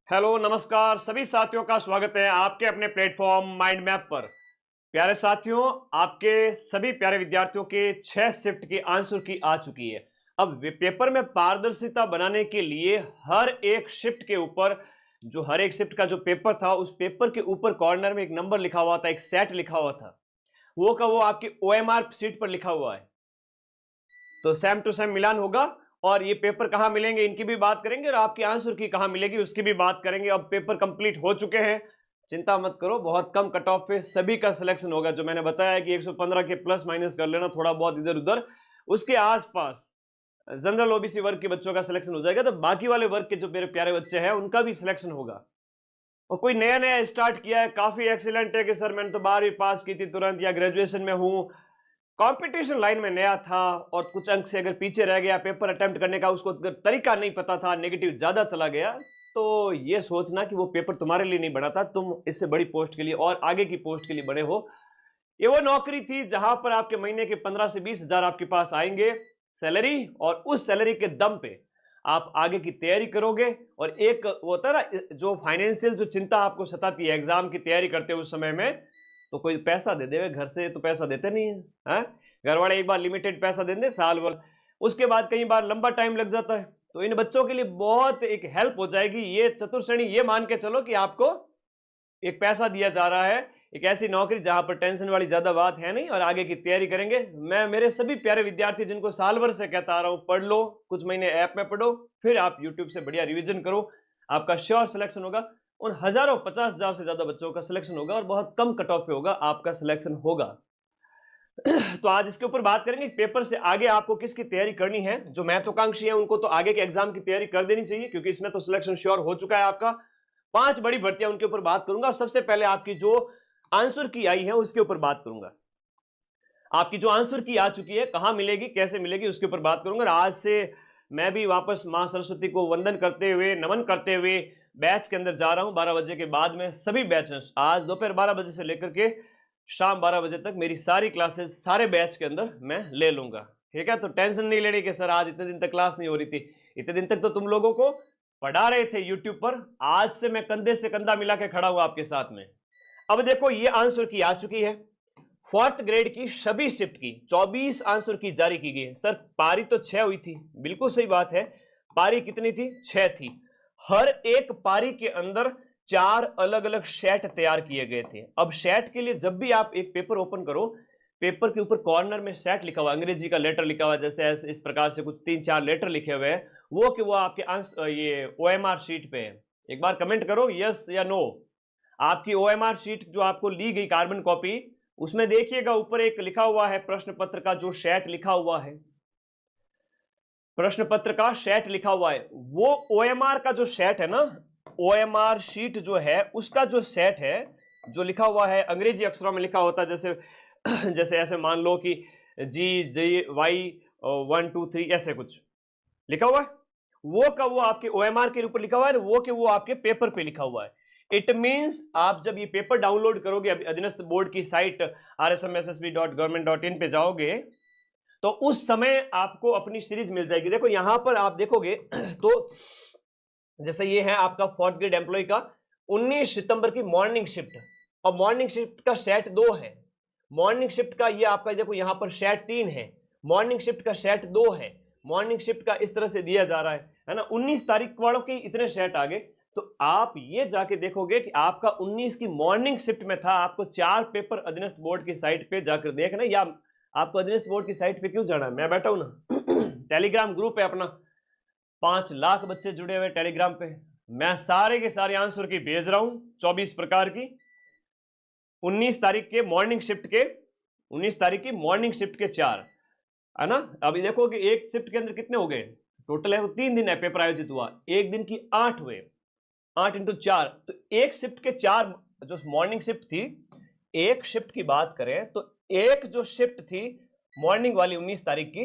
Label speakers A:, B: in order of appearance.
A: Hello नमस्कार सभी साथियों का स्वागत है आपके अपने प्लेटफॉर्म माइंड मैप पर। प्यारे साथियों, आपके सभी प्यारे विद्यार्थियों के 6 शिफ्ट की आंसर की आ चुकी है। अब पेपर में पारदर्शिता बनाने के लिए हर एक शिफ्ट के ऊपर हर एक शिफ्ट का जो पेपर था उस पेपर के ऊपर कॉर्नर में एक नंबर लिखा हुआ था, एक सेट लिखा हुआ था, वो का वो आपकी ओएमआर शीट पर लिखा हुआ है। तो सेम टू सेम मिलान होगा और ये पेपर कहां मिलेंगे इनकी भी बात करेंगे और आपकी आंसर की कहां मिलेगी उसकी भी बात करेंगे। अब पेपर कंप्लीट हो चुके हैं, चिंता मत करो, बहुत कम कट ऑफ पे सभी का सिलेक्शन होगा। जो मैंने बताया है कि 115 के प्लस माइनस कर लेना थोड़ा बहुत इधर उधर, उसके आसपास जनरल ओबीसी वर्ग के बच्चों का सिलेक्शन हो जाएगा, तो बाकी वाले वर्ग के जो मेरे प्यारे बच्चे हैं उनका भी सिलेक्शन होगा। और कोई नया नया स्टार्ट किया है, काफी एक्सीलेंट है कि सर मैंने तो 12वीं पास की थी तुरंत या ग्रेजुएशन में हूं, कंपटीशन लाइन में नया था और कुछ अंक से अगर पीछे रह गया, पेपर अटेम्प्ट करने का उसको तरीका नहीं पता था, नेगेटिव ज्यादा चला गया, तो ये सोचना कि वो पेपर तुम्हारे लिए नहीं बना था, तुम इससे बड़ी पोस्ट के लिए और आगे की पोस्ट के लिए बने हो। ये वो नौकरी थी जहां पर आपके महीने के 15 से 20 हजार आपके पास आएंगे सैलरी, और उस सैलरी के दम पे आप आगे की तैयारी करोगे। और एक वो होता है ना, जो फाइनेंशियल जो चिंता आपको सताती है एग्जाम की तैयारी करते हुए उस समय में, तो कोई पैसा दे दे, घर से तो पैसा देते नहीं है, हैं? घर वाले एक बार लिमिटेड पैसा दे दें साल भर, उसके बाद कई बार लंबा टाइम लग जाता है। तो इन बच्चों के लिए बहुत एक हेल्प हो जाएगी ये चतुर्श्रेणी, ये मान के चलो कि आपको एक पैसा दिया जा रहा है, एक ऐसी नौकरी जहां पर टेंशन वाली ज्यादा बात है नहीं, और आगे की तैयारी करेंगे। मैं मेरे सभी प्यारे विद्यार्थी जिनको साल भर से कहता आ रहा हूं पढ़ लो, कुछ महीने ऐप में पढ़ो, फिर आप यूट्यूब से बढ़िया रिवीजन करो, आपका श्योर सिलेक्शन होगा। उन हजारों 50,000 से ज्यादा बच्चों का सिलेक्शन होगा और बहुत कम कट ऑफ पे होगा आपका सिलेक्शन होगा। तो आज इसके ऊपर बात करेंगे पेपर से आगे आपको किसकी तैयारी करनी है। जो महत्वाकांक्षी है उनको तो आगे के एग्जाम की तैयारी कर देनी चाहिए, क्योंकि इसमें तो सिलेक्शन श्योर हो चुका है आपका। 5 बड़ी भर्तियां उनके ऊपर बात करूंगा। सबसे पहले आपकी जो आंसर की आई है उसके ऊपर बात करूंगा। आपकी जो आंसर की आ चुकी है कहां मिलेगी, कैसे मिलेगी, उसके ऊपर बात करूंगा। और आज से मैं भी वापस मां सरस्वती को वंदन करते हुए, नमन करते हुए बैच के अंदर जा रहा हूं। 12 बजे के बाद में सभी बैच हैं, आज दोपहर 12 बजे से लेकर के शाम 12 बजे तक मेरी सारी क्लासेस सारे बैच के अंदर मैं ले लूंगा। ठीक है, तो टेंशन नहीं लेनी कि सर आज इतने दिन तक क्लास नहीं हो रही थी। इतने दिन तक तो तुम लोगों को पढ़ा रहे थे यूट्यूब पर, आज से मैं कंधे से कंधा मिला के खड़ा हुआ आपके साथ में। अब देखो ये आंसर की आ चुकी है, 4th ग्रेड की सभी शिफ्ट की 24 आंसर की जारी की गई है। सर पारी तो 6 हुई थी, बिल्कुल सही बात है, पारी कितनी थी, 6 थी। हर एक पारी के अंदर 4 अलग अलग सेट तैयार किए गए थे। अब सेट के लिए जब भी आप एक पेपर ओपन करो, पेपर के ऊपर कॉर्नर में सेट लिखा हुआ, अंग्रेजी का लेटर लिखा हुआ, जैसे इस प्रकार से कुछ 3-4 लेटर लिखे हुए हैं, वो कि वो आपके आंसर ये ओएमआर शीट पे है। एक बार कमेंट करो यस या नो। आपकी ओएमआर शीट जो आपको ली गई कार्बन कॉपी, उसमें देखिएगा ऊपर एक लिखा हुआ है प्रश्न पत्र का जो सेट लिखा हुआ है, प्रश्न पत्र का सेट लिखा हुआ है। वो ओएमआर का जो सेट है ना, ओएमआर शीट जो है उसका जो सेट है, जो लिखा हुआ है अंग्रेजी अक्षरों में लिखा होता है, जैसे जैसे ऐसे मान लो कि GY 1 2 3 ऐसे कुछ लिखा हुआ है, वो का वो आपके ओएमआर के ऊपर लिखा हुआ है, वो के वो आपके पेपर पे लिखा हुआ है। इट मींस आप जब ये पेपर डाउनलोड करोगे, अधीनस्थ बोर्ड की साइट rsmssb.government.in पे जाओगे, तो उस समय आपको अपनी सीरीज मिल जाएगी। देखो यहां पर आप देखोगे तो जैसे ये है आपका 4th ग्रेड एम्प्लॉय का 19 सितंबर की मॉर्निंग शिफ्ट, और मॉर्निंग शिफ्ट का सेट 2 है। मॉर्निंग शिफ्ट का ये आपका देखो यहां पर सेट 3 है, मॉर्निंग शिफ्ट का सेट 2 है, मॉर्निंग शिफ्ट का इस तरह से दिया जा रहा है ना। 19 तारीख वालों के इतने सेट आ गए, तो आप ये जाके देखोगे कि आपका 19 की मॉर्निंग शिफ्ट में था। आपको 4 पेपर अधीनस्थ बोर्ड की साइट पे जाकर देखना, या आपको अधीनस्थ बोर्ड की साइट पे क्यों जाना है, मैं बैठा हूं ना टेलीग्राम ग्रुप है अपना, 5 लाख बच्चे जुड़े हुए टेलीग्राम पे, मैं सारे के सारे आंसर की भेज रहा हूं 24 प्रकार की। 19 तारीख के मॉर्निंग शिफ्ट के, 19 तारीख की मॉर्निंग शिफ्ट के 4 है ना। अभी देखो कि एक शिफ्ट के अंदर कितने हो गए टोटल है, वो 3 दिन है पेपर आयोजित हुआ, एक दिन की 8 हुए, 8 इंटू 4, तो एक शिफ्ट के 4 जो मॉर्निंग शिफ्ट थी। एक शिफ्ट की बात करें तो एक जो शिफ्ट थी मॉर्निंग वाली 19 तारीख की,